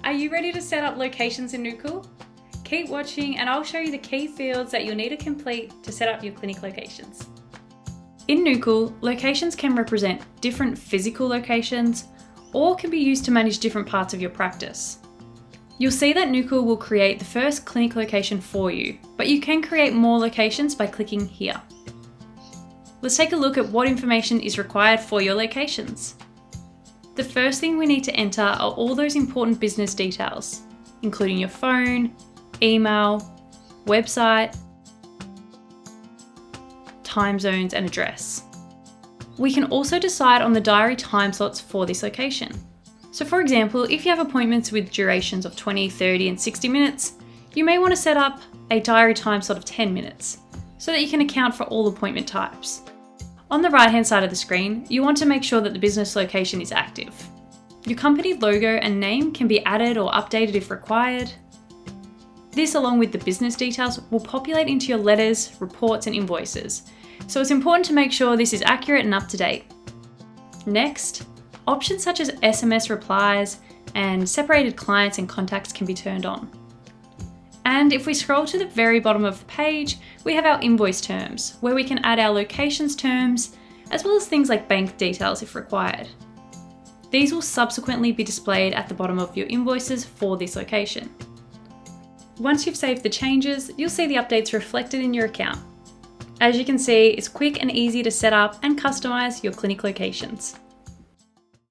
Are you ready to set up locations in Nookal? Keep watching and I'll show you the key fields that you'll need to complete to set up your clinic locations. In Nookal, locations can represent different physical locations or can be used to manage different parts of your practice. You'll see that Nookal will create the first clinic location for you, but you can create more locations by clicking here. Let's take a look at what information is required for your locations. The first thing we need to enter are all those important business details, including your phone, email, website, time zones and address. We can also decide on the diary time slots for this location. So for example, if you have appointments with durations of 20, 30 and 60 minutes, you may want to set up a diary time slot of 10 minutes so that you can account for all appointment types. On the right hand side of the screen, you want to make sure that the business location is active. Your company logo and name can be added or updated if required. This, along with the business details, will populate into your letters, reports and invoices, so it's important to make sure this is accurate and up to date. Next, options such as SMS replies and separated clients and contacts can be turned on. And if we scroll to the very bottom of the page, we have our invoice terms, where we can add our locations terms, as well as things like bank details if required. These will subsequently be displayed at the bottom of your invoices for this location. Once you've saved the changes, you'll see the updates reflected in your account. As you can see, it's quick and easy to set up and customize your clinic locations.